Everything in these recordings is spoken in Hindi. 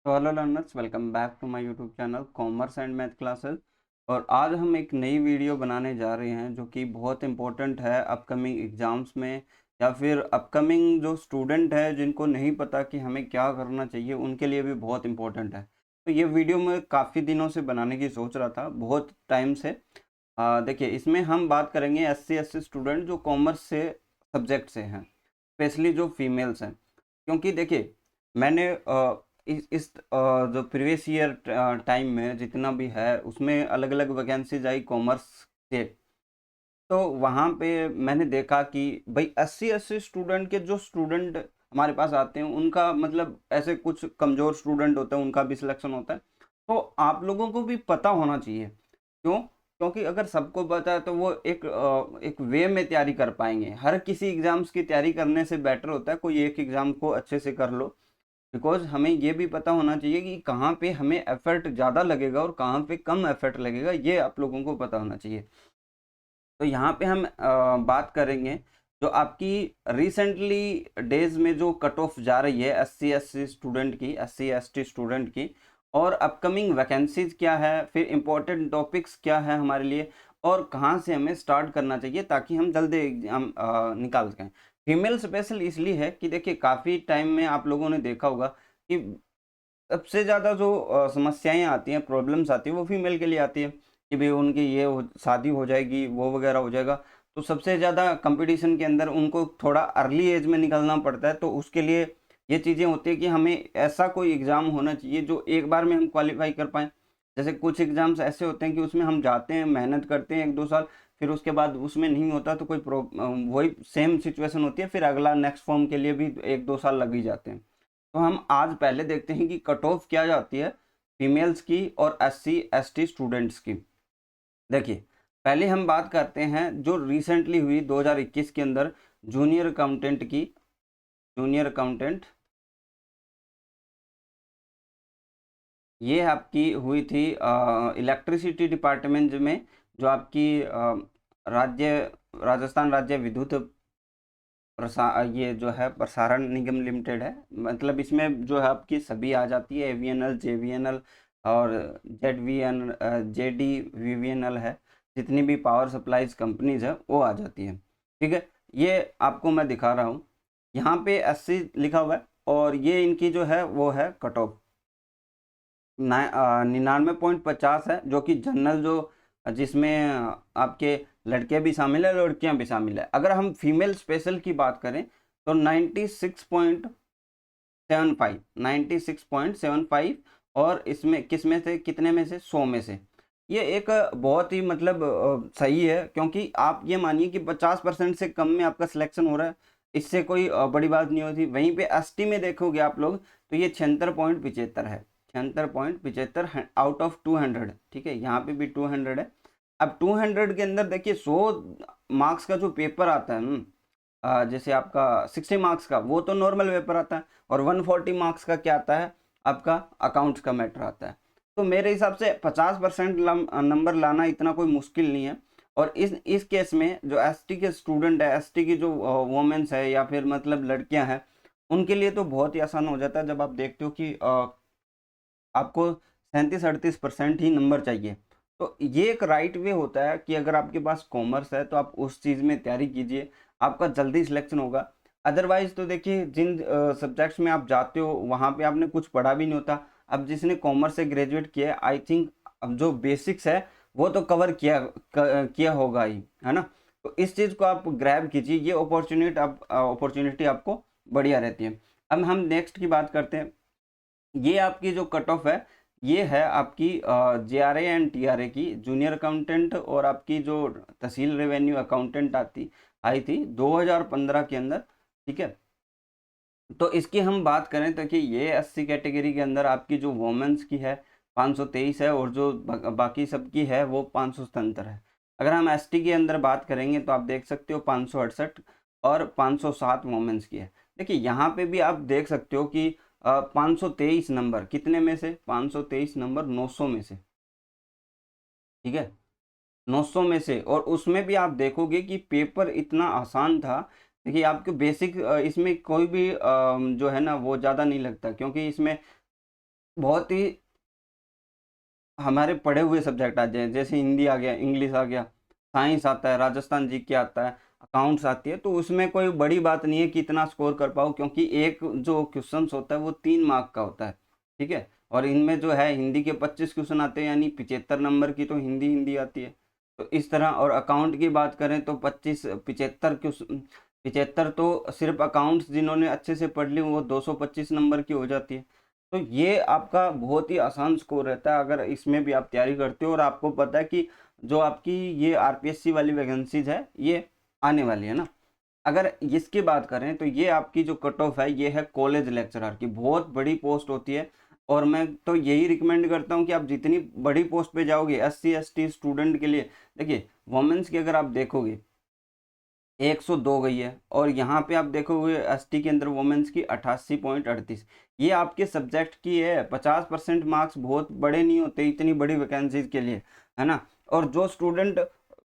तो hello learners, welcome back to my YouTube channel commerce and math classes. और आज हम एक नई वीडियो बनाने जा रहे हैं जो कि बहुत इम्पोर्टेंट है अपकमिंग एग्ज़ाम्स में, या फिर अपकमिंग जो स्टूडेंट है जिनको नहीं पता कि हमें क्या करना चाहिए उनके लिए भी बहुत इम्पोर्टेंट है। तो ये वीडियो मैं काफ़ी दिनों से बनाने की सोच रहा था, बहुत टाइम से। देखिए, इसमें हम बात करेंगे SC ST स्टूडेंट जो कॉमर्स से सब्जेक्ट से हैं, स्पेशली जो फीमेल्स हैं। क्योंकि देखिए, मैंने जो प्रीवियस ईयर टाइम में जितना भी है उसमें अलग अलग वैकेंसीज आई कॉमर्स के। तो वहाँ पे मैंने देखा कि भाई 80 80 स्टूडेंट के जो स्टूडेंट हमारे पास आते हैं उनका मतलब ऐसे कुछ कमज़ोर स्टूडेंट होते हैं, उनका भी सिलेक्शन होता है। तो आप लोगों को भी पता होना चाहिए। क्यों? क्योंकि अगर सबको पता है तो वो एक वे में तैयारी कर पाएंगे। हर किसी एग्ज़ाम्स की तैयारी करने से बेटर होता है कोई एक एग्ज़ाम को अच्छे से कर लो। बिकॉज हमें ये भी पता होना चाहिए कि कहाँ पे हमें एफर्ट ज़्यादा लगेगा और कहाँ पे कम एफर्ट लगेगा, ये आप लोगों को पता होना चाहिए। तो यहाँ पे हम बात करेंगे जो आपकी रिसेंटली डेज में जो कट ऑफ जा रही है SC SC स्टूडेंट की, SC ST स्टूडेंट की, और अपकमिंग वैकेंसीज क्या है, फिर इम्पोर्टेंट टॉपिक्स क्या है हमारे लिए, और कहाँ से हमें स्टार्ट करना चाहिए ताकि हम जल्दी एग्जाम निकाल सकें। फीमेल स्पेशल इसलिए है कि देखिए, काफ़ी टाइम में आप लोगों ने देखा होगा कि सबसे ज़्यादा जो समस्याएँ आती हैं, प्रॉब्लम्स आती हैं, वो फीमेल के लिए आती है कि भई उनकी ये हो शादी हो जाएगी, वो वगैरह हो जाएगा। तो सबसे ज़्यादा कॉम्पिटिशन के अंदर उनको थोड़ा अर्ली एज में निकलना पड़ता है, तो उसके लिए ये चीज़ें होती हैं कि हमें ऐसा कोई एग्ज़ाम होना चाहिए जो एक बार में हम क्वालीफ़ाई कर पाएँ। जैसे कुछ एग्ज़ाम्स ऐसे होते हैं कि उसमें हम जाते हैं, मेहनत करते हैं 1-2 साल, फिर उसके बाद उसमें नहीं होता तो वही सेम सिचुएशन होती है, फिर अगला नेक्स्ट फॉर्म के लिए भी 1-2 साल लग ही जाते हैं। तो हम आज पहले देखते हैं कि कट ऑफ क्या जाती है फीमेल्स की और SC ST स्टूडेंट्स की। देखिए, पहले हम बात करते हैं जो रिसेंटली हुई 2021 के अंदर जूनियर अकाउंटेंट की। जूनियर अकाउंटेंट ये आपकी हुई थी इलेक्ट्रिसिटी डिपार्टमेंट में, जो आपकी राज्य राजस्थान राज्य विद्युत ये जो है प्रसारण निगम लिमिटेड है। मतलब इसमें जो है आपकी सभी आ जाती है, AVNL, JVNL और JD VVNL है। जितनी भी पावर सप्लाईज कंपनीज है वो आ जाती है। ठीक है, ये आपको मैं दिखा रहा हूँ। यहाँ पे 80 लिखा हुआ है और ये इनकी जो है वो है कट ऑफ 99.50 है, जो कि जनरल जो जिसमें आपके लड़के भी शामिल है, लड़कियां भी शामिल है। अगर हम फीमेल स्पेशल की बात करें तो 96.75 और इसमें किस में से, कितने में से, 100 में से। ये एक बहुत ही मतलब सही है, क्योंकि आप ये मानिए कि 50% से कम में आपका सिलेक्शन हो रहा है, इससे कोई बड़ी बात नहीं होती। वहीं पे ST में देखोगे आप लोग तो ये 76.75 है। 76.75 आउट ऑफ 200। ठीक है, यहाँ पे भी 200 है। अब 200 के अंदर देखिए 100 मार्क्स का जो पेपर आता है ना, जैसे आपका 60 मार्क्स का वो तो नॉर्मल पेपर आता है, और 140 मार्क्स का क्या आता है, आपका अकाउंट्स का मैटर आता है। तो मेरे हिसाब से 50% नंबर लाना इतना कोई मुश्किल नहीं है। और इस केस में जो ST के स्टूडेंट है, ST की जो वोमेंस है या फिर मतलब लड़कियां हैं, उनके लिए तो बहुत ही आसान हो जाता है जब आप देखते हो कि आपको 37-38% ही नंबर चाहिए। तो ये एक राइट वे होता है कि अगर आपके पास कॉमर्स है तो आप उस चीज़ में तैयारी कीजिए, आपका जल्दी सिलेक्शन होगा। अदरवाइज तो देखिए, जिन सब्जेक्ट्स में आप जाते हो वहाँ पे आपने कुछ पढ़ा भी नहीं होता। अब जिसने कॉमर्स से ग्रेजुएट किया है, आई थिंक अब जो बेसिक्स है वो तो कवर किया होगा ही, है ना। तो इस चीज़ को आप ग्रैब कीजिए, ये अपॉर्चुनिटी आपको बढ़िया रहती है। अब हम नेक्स्ट की बात करते हैं। ये आपकी जो कट ऑफ है, ये है आपकी JRA एंड TRA की, जूनियर अकाउंटेंट, और आपकी जो तहसील रेवेन्यू अकाउंटेंट आई थी 2015 के अंदर। ठीक है, तो इसकी हम बात करें तो कि ये 80 कैटेगरी के अंदर आपकी जो वोमेंस की है 523 है, और जो बाकी सबकी है वो 577 है। अगर हम ST के अंदर बात करेंगे तो आप देख सकते हो 568 और 507 वोमेंस की है। देखिए, यहाँ पे भी आप देख सकते हो कि 523 नंबर कितने में से, 523 नंबर 900 में से। ठीक है, 900 में से, और उसमें भी आप देखोगे कि पेपर इतना आसान था। देखिए, आपके बेसिक इसमें कोई भी जो है ना वो ज़्यादा नहीं लगता, क्योंकि इसमें बहुत ही हमारे पढ़े हुए सब्जेक्ट आ जाए, जैसे हिंदी आ गया, इंग्लिश आ गया, साइंस आता है, राजस्थान जीके आता है, अकाउंट्स आती है, तो उसमें कोई बड़ी बात नहीं है कि इतना स्कोर कर पाओ, क्योंकि एक जो क्वेश्चंस होता है वो 3 मार्क का होता है। ठीक है, और इनमें जो है हिंदी के 25 क्वेश्चन आते हैं, यानी 75 नंबर की तो हिंदी हिंदी आती है। तो इस तरह, और अकाउंट की बात करें तो 75 क्वेश्चन, 75 तो सिर्फ अकाउंट्स जिन्होंने अच्छे से पढ़ ली वो 225 नंबर की हो जाती है। तो ये आपका बहुत ही आसान स्कोर रहता है अगर इसमें भी आप तैयारी करते हो, और आपको पता है कि जो आपकी ये आरपीएससी वाली वैकेंसीज है ये आने वाली है ना। अगर इसकी बात करें तो ये आपकी जो कट ऑफ है ये है कॉलेज लेक्चरर की, बहुत बड़ी पोस्ट होती है। और मैं तो यही रिकमेंड करता हूँ कि आप जितनी बड़ी पोस्ट पे जाओगे, एससी एसटी स्टूडेंट के लिए, देखिए वुमेन्स की अगर आप देखोगे 102 गई है, और यहाँ पे आप देखोगे एसटी के अंदर वुमेन्स की 88.38। ये आपके सब्जेक्ट की है, 50% मार्क्स बहुत बड़े नहीं होते इतनी बड़ी वैकेंसीज के लिए, है ना। और जो स्टूडेंट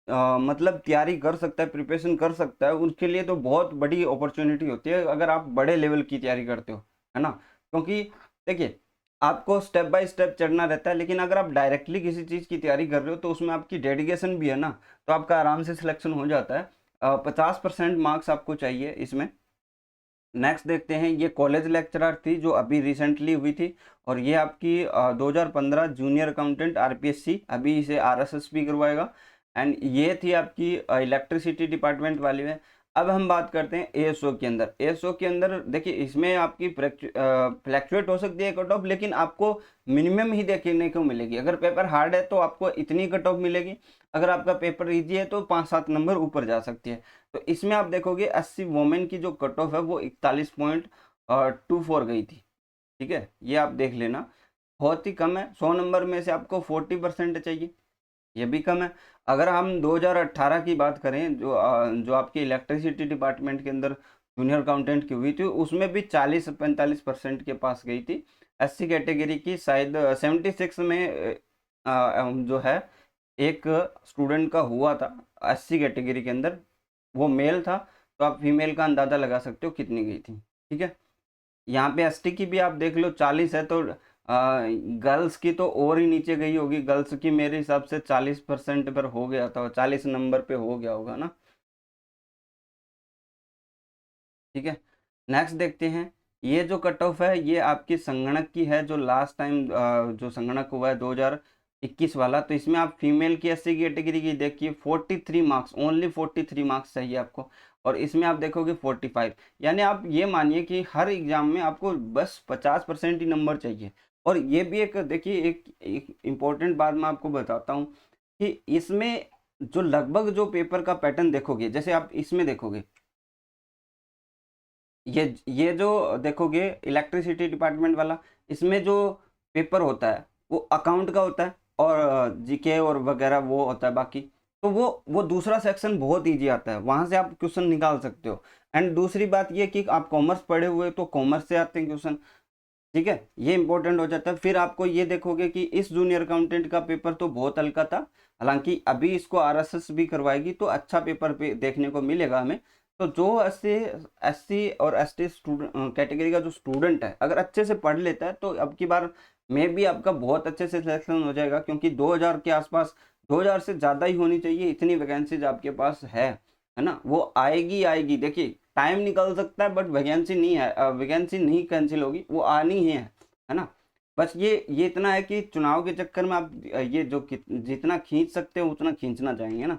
मतलब तैयारी कर सकता है, प्रिपरेशन कर सकता है, उनके लिए तो बहुत बड़ी अपॉर्चुनिटी होती है अगर आप बड़े लेवल की तैयारी करते हो, है ना। क्योंकि देखिए आपको स्टेप बाय स्टेप चढ़ना रहता है, लेकिन अगर आप डायरेक्टली किसी चीज़ की तैयारी कर रहे हो तो उसमें आपकी डेडिकेशन भी है ना, तो आपका आराम से सिलेक्शन हो जाता है। 50% मार्क्स आपको चाहिए इसमें। नेक्स्ट देखते हैं, ये कॉलेज लेक्चरर थी जो अभी रिसेंटली हुई थी, और ये आपकी 2015 जूनियर अकाउंटेंट आरपीएससी, अभी इसे आरएसएस भी करवाएगा। एंड ये थी आपकी इलेक्ट्रिसिटी डिपार्टमेंट वाली में। अब हम बात करते हैं एएसओ के अंदर। एएसओ के अंदर देखिए इसमें आपकी फ्लैक्चुएट हो सकती है कट ऑफ, लेकिन आपको मिनिमम ही देखने को मिलेगी। अगर पेपर हार्ड है तो आपको इतनी कट ऑफ मिलेगी, अगर आपका पेपर इजी है तो 5-7 नंबर ऊपर जा सकती है। तो इसमें आप देखोगे 80 वोमेन की जो कट ऑफ है वो 41.24 गई थी। ठीक है, ये आप देख लेना, बहुत ही कम है। 100 नंबर में से आपको 40% चाहिए, ये भी कम है। अगर हम 2018 की बात करें, जो आपकी इलेक्ट्रिसिटी डिपार्टमेंट के अंदर जूनियर अकाउंटेंट की हुई थी, उसमें भी 40-45% के पास गई थी। एससी कैटेगरी की शायद 76 में जो है एक स्टूडेंट का हुआ था एससी कैटेगरी के अंदर, वो मेल था। तो आप फीमेल का अंदाज़ा लगा सकते हो कितनी गई थी। ठीक है, यहाँ पे एसटी की भी आप देख लो 40 है, तो गर्ल्स की तो और ही नीचे गई होगी। गर्ल्स की मेरे हिसाब से 40% पर हो गया था, 40 नंबर पे हो गया होगा ना। ठीक है, नेक्स्ट देखते हैं, ये जो कट ऑफ है ये आपकी संगणक की है, जो लास्ट टाइम जो संगणक हुआ है 2021 वाला। तो इसमें आप फीमेल की एससी कैटेगरी की देखिए 43 मार्क्स, ओनली 43 मार्क्स चाहिए आपको। और इसमें आप देखोगे 45, यानी आप ये मानिए कि हर एग्जाम में आपको बस 50% ही नंबर चाहिए। और ये भी एक देखिए एक इम्पोर्टेंट बात मैं आपको बताता हूँ कि इसमें जो लगभग जो पेपर का पैटर्न देखोगे, जैसे आप इसमें देखोगे, ये जो देखोगे इलेक्ट्रिसिटी डिपार्टमेंट वाला, इसमें जो पेपर होता है वो अकाउंट का होता है, और जीके और वगैरह वो होता है बाकी। तो वो दूसरा सेक्शन बहुत इजी आता है, वहां से आप क्वेश्चन निकाल सकते हो। एंड दूसरी बात ये कि आप कॉमर्स पढ़े हुए तो कॉमर्स से आते हैं क्वेश्चन। ठीक है, ये इंपॉर्टेंट हो जाता है। फिर आपको ये देखोगे कि इस जूनियर अकाउंटेंट का पेपर तो बहुत हल्का था, हालांकि अभी इसको आरएसएस भी करवाएगी तो अच्छा पेपर पे देखने को मिलेगा हमें। तो जो एससी एससी और एसटी स्टूडेंट कैटेगरी का जो स्टूडेंट है, अगर अच्छे से पढ़ लेता है तो अब की बार में भी आपका बहुत अच्छे से सिलेक्शन हो जाएगा, क्योंकि 2000 के आसपास, 2000 से ज़्यादा ही होनी चाहिए, इतनी वैकेंसीज आपके पास है ना। वो आएगी आएगी, देखिए टाइम निकल सकता है बट वैकेंसी नहीं है, वैकेंसी नहीं कैंसिल होगी, वो आनी है ना। बस ये इतना है कि चुनाव के चक्कर में आप ये जो जितना खींच सकते हो उतना खींचना चाहेंगे ना।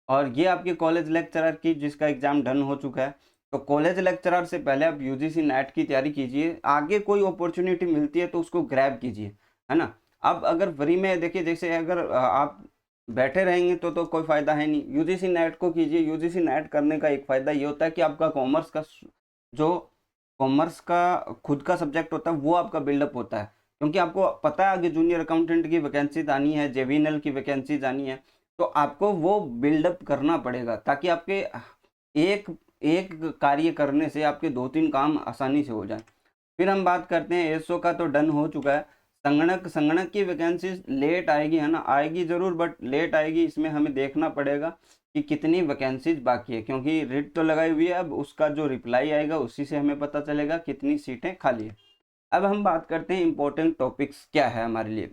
और ये आपके कॉलेज लेक्चरर की जिसका एग्जाम डन हो चुका है। तो कॉलेज लेक्चरर से पहले आप यूजीसी नेट की तैयारी कीजिए, आगे कोई अपॉर्चुनिटी मिलती है तो उसको ग्रैब कीजिए, है ना। अब अगर फ्री में देखिए, जैसे अगर आप बैठे रहेंगे तो कोई फ़ायदा है नहीं, यूजीसी नेट को कीजिए। यूजीसी नेट करने का एक फ़ायदा ये होता है कि आपका जो कॉमर्स का खुद का सब्जेक्ट होता है वो आपका बिल्डअप होता है, क्योंकि आपको पता है आगे जूनियर अकाउंटेंट की वैकेंसीज आनी है, जेवीएनएल की वैकेंसीज आनी है। तो आपको वो बिल्डअप करना पड़ेगा, ताकि आपके एक एक कार्य करने से आपके 2-3 काम आसानी से हो जाए। फिर हम बात करते हैं एसओ का, तो डन हो चुका है। संगणक की वैकेंसी लेट आएगी, है ना, आएगी ज़रूर बट लेट आएगी। इसमें हमें देखना पड़ेगा कि कितनी वैकेंसीज बाकी है, क्योंकि रिट तो लगाई हुई है, अब उसका जो रिप्लाई आएगा उसी से हमें पता चलेगा कितनी सीटें खाली है। अब हम बात करते हैं इम्पोर्टेंट टॉपिक्स क्या है हमारे लिए।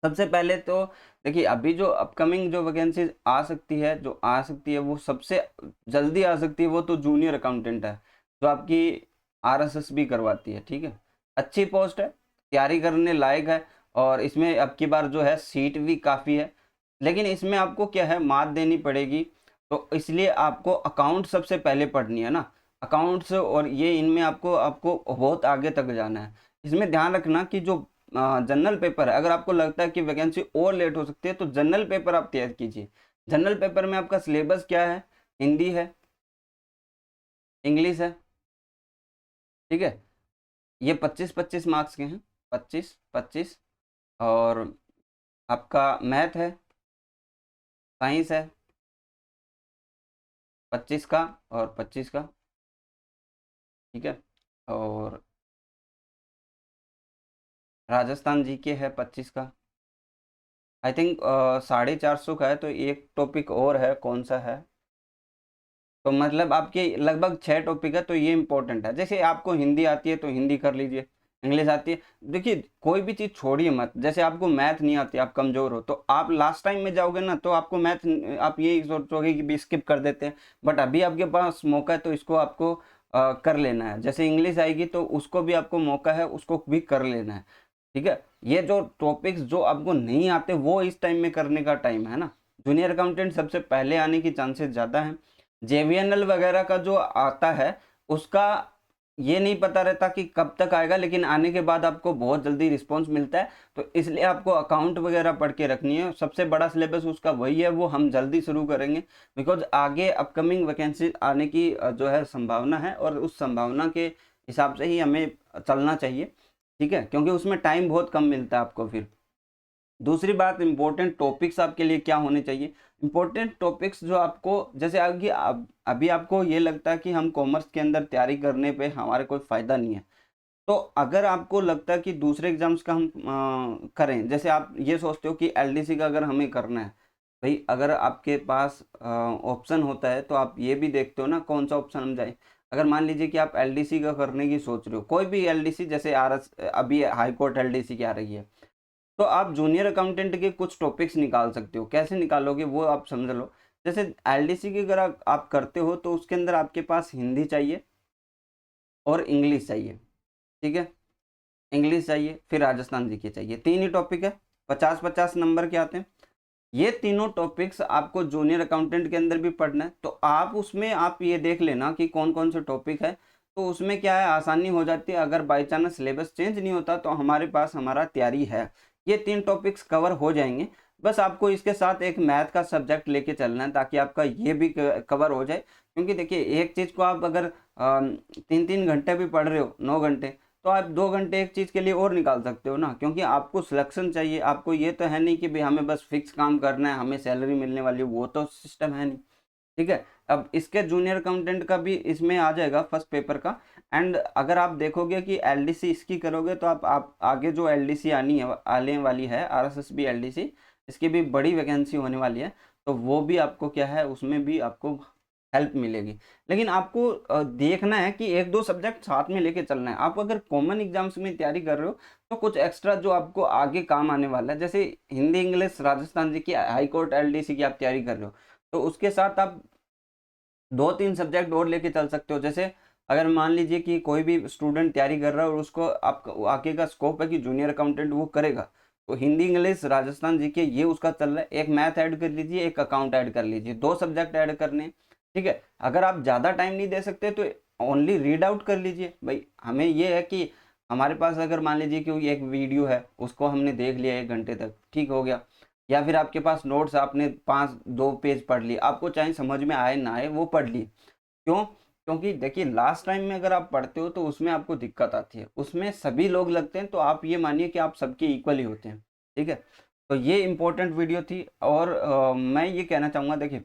सबसे पहले तो देखिए, अभी जो अपकमिंग जो वैकेंसीज आ सकती है, वो सबसे जल्दी आ सकती है, वो तो जूनियर अकाउंटेंट है, जो आपकी आरएसएस भी करवाती है। ठीक है, अच्छी पोस्ट है, तैयारी करने लायक है, और इसमें अब की बार जो है सीट भी काफ़ी है। लेकिन इसमें आपको क्या है, मात देनी पड़ेगी, तो इसलिए आपको अकाउंट सबसे पहले पढ़नी है ना, अकाउंट्स, और ये इनमें आपको आपको बहुत आगे तक जाना है। इसमें ध्यान रखना कि जो जनरल पेपर है, अगर आपको लगता है कि वैकेंसी और लेट हो सकती है, तो जनरल पेपर आप तैयार कीजिए। जनरल पेपर में आपका सिलेबस क्या है, हिंदी है, इंग्लिश है। ठीक है, ये 25-25 मार्क्स के हैं, 25-25। और आपका मैथ है, साइंस है, 25 का और 25 का। ठीक है, और राजस्थान जीके है 25 का। आई थिंक 450 का है, तो एक टॉपिक और है, कौन सा है, तो मतलब आपके लगभग 6 टॉपिक है, तो ये इंपॉर्टेंट है। जैसे आपको हिंदी आती है तो हिंदी कर लीजिए, इंग्लिश आती है, देखिए कोई भी चीज़ छोड़िए मत। जैसे आपको मैथ नहीं आती, आप कमज़ोर हो, तो आप लास्ट टाइम में जाओगे ना, तो आपको मैथ, आप ये सोचोगे कि भी स्किप कर देते हैं, बट अभी आपके पास मौका है, तो इसको आपको कर लेना है। जैसे इंग्लिश आएगी तो उसको भी आपको मौका है, उसको भी कर लेना है। ठीक है, ये जो टॉपिक्स जो आपको नहीं आते, वो इस टाइम में करने का टाइम है ना। जूनियर अकाउंटेंट सबसे पहले आने की चांसेस ज़्यादा हैं। जेवीएनएल वगैरह का जो आता है, उसका ये नहीं पता रहता कि कब तक आएगा, लेकिन आने के बाद आपको बहुत जल्दी रिस्पांस मिलता है। तो इसलिए आपको अकाउंट वगैरह पढ़ के रखनी है। सबसे बड़ा सिलेबस उसका वही है, वो हम जल्दी शुरू करेंगे, बिकॉज आगे अपकमिंग वैकेंसी आने की जो है संभावना है, और उस संभावना के हिसाब से ही हमें चलना चाहिए। ठीक है, क्योंकि उसमें टाइम बहुत कम मिलता है आपको। फिर दूसरी बात, इंपॉर्टेंट टॉपिक्स आपके लिए क्या होने चाहिए। इंपॉर्टेंट टॉपिक्स जो आपको, जैसे आगे अभी आपको ये लगता है कि हम कॉमर्स के अंदर तैयारी करने पे हमारे कोई फ़ायदा नहीं है, तो अगर आपको लगता है कि दूसरे एग्जाम्स का हम करें, जैसे आप ये सोचते हो कि एलडीसी का अगर हमें करना है, भाई अगर आपके पास ऑप्शन होता है, तो आप ये भी देखते हो ना कौन सा ऑप्शन हम जाए। अगर मान लीजिए कि आप एलडीसी का करने की सोच रहे हो, कोई भी एलडीसी, जैसे आरएस, अभी हाई कोर्ट एलडीसी की आ रही है, तो आप जूनियर अकाउंटेंट के कुछ टॉपिक्स निकाल सकते हो। कैसे निकालोगे वो आप समझ लो। जैसे एलडीसी की अगर आप करते हो, तो उसके अंदर आपके पास हिंदी चाहिए और इंग्लिश चाहिए। ठीक है, इंग्लिश चाहिए, फिर राजस्थान जीके चाहिए, 3 ही टॉपिक है, 50-50 नंबर के आते हैं। ये तीनों टॉपिक्स आपको जूनियर अकाउंटेंट के अंदर भी पढ़ना है, तो आप उसमें आप ये देख लेना कि कौन कौन से टॉपिक है, तो उसमें क्या है, आसानी हो जाती है। अगर बाई चांस सिलेबस चेंज नहीं होता, तो हमारे पास हमारा तैयारी है, ये 3 टॉपिक्स कवर हो जाएंगे। बस आपको इसके साथ एक मैथ का सब्जेक्ट लेके चलना है, ताकि आपका ये भी कवर हो जाए। क्योंकि देखिए, एक चीज़ को आप अगर 3-3 घंटे भी पढ़ रहे हो, 9 घंटे, तो आप 2 घंटे एक चीज़ के लिए और निकाल सकते हो ना, क्योंकि आपको सिलेक्शन चाहिए। आपको ये तो है नहीं कि भाई हमें बस फिक्स काम करना है, हमें सैलरी मिलने वाली है, वो तो सिस्टम है नहीं। ठीक है, अब इसके जूनियर अकाउंटेंट का भी इसमें आ जाएगा फर्स्ट पेपर का। एंड अगर आप देखोगे कि एलडीसी इसकी करोगे, तो आप आगे जो एलडीसी आने वाली है, आरएसएस बी एलडीसी, इसकी भी बड़ी वैकेंसी होने वाली है, तो वो भी आपको क्या है, उसमें भी आपको हेल्प मिलेगी। लेकिन आपको देखना है कि 1-2 सब्जेक्ट साथ में लेके चलना है। आप अगर कॉमन एग्जाम्स में तैयारी कर रहे हो, तो कुछ एक्स्ट्रा जो आपको आगे काम आने वाला है, जैसे हिंदी, इंग्लिश, राजस्थान जी की, हाई कोर्ट एलडीसी की आप तैयारी कर रहे हो, तो उसके साथ आप 2-3 सब्जेक्ट और लेके चल सकते हो। जैसे अगर मान लीजिए कि कोई भी स्टूडेंट तैयारी कर रहा है, और उसको आप आगे का स्कोप है कि जूनियर अकाउंटेंट वो करेगा, तो हिंदी, इंग्लिश, राजस्थान जीके ये उसका चल रहा है, एक मैथ ऐड कर लीजिए, एक अकाउंट ऐड कर लीजिए, 2 सब्जेक्ट ऐड करने हैं। ठीक है, अगर आप ज़्यादा टाइम नहीं दे सकते, तो ओनली रीड आउट कर लीजिए। भाई हमें ये है कि हमारे पास अगर मान लीजिए कि एक वीडियो है, उसको हमने देख लिया 1 घंटे तक, ठीक हो गया। या फिर आपके पास नोट्स, आपने 2 पेज पढ़ लिए, आपको चाहे समझ में आए ना आए, वो पढ़ लिए। क्यों? क्योंकि देखिए, लास्ट टाइम में अगर आप पढ़ते हो, तो उसमें आपको दिक्कत आती है, उसमें सभी लोग लगते हैं, तो आप ये मानिए कि आप सबके इक्वल ही होते हैं। ठीक है, तो ये इंपॉर्टेंट वीडियो थी। और मैं ये कहना चाहूँगा, देखिए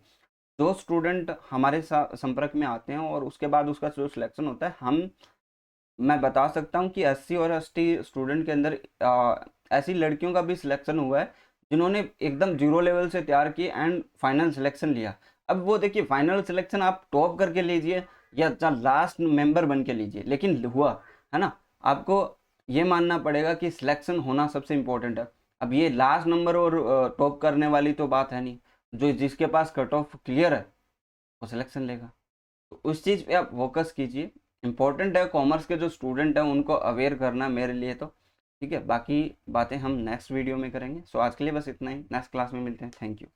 जो स्टूडेंट हमारे साथ संपर्क में आते हैं, और उसके बाद उसका जो सिलेक्शन होता है, मैं बता सकता हूँ कि 80 और 80 स्टूडेंट के अंदर ऐसी लड़कियों का भी सिलेक्शन हुआ है, जिन्होंने एकदम जीरो लेवल से तैयार की एंड फाइनल सिलेक्शन लिया। अब वो देखिए, फाइनल सिलेक्शन आप टॉप करके लीजिए या लास्ट मेंबर बन के लीजिए, लेकिन हुआ है ना। आपको ये मानना पड़ेगा कि सिलेक्शन होना सबसे इम्पोर्टेंट है। अब ये लास्ट नंबर और टॉप करने वाली तो बात है नहीं, जो जिसके पास कट ऑफ क्लियर है वो सिलेक्शन लेगा। तो उस चीज़ पे आप फोकस कीजिए। इम्पोर्टेंट है कॉमर्स के जो स्टूडेंट हैं उनको अवेयर करना मेरे लिए तो। ठीक है, बाकी बातें हम नेक्स्ट वीडियो में करेंगे। सो आज के लिए बस इतना ही, नेक्स्ट क्लास में मिलते हैं। Thank you.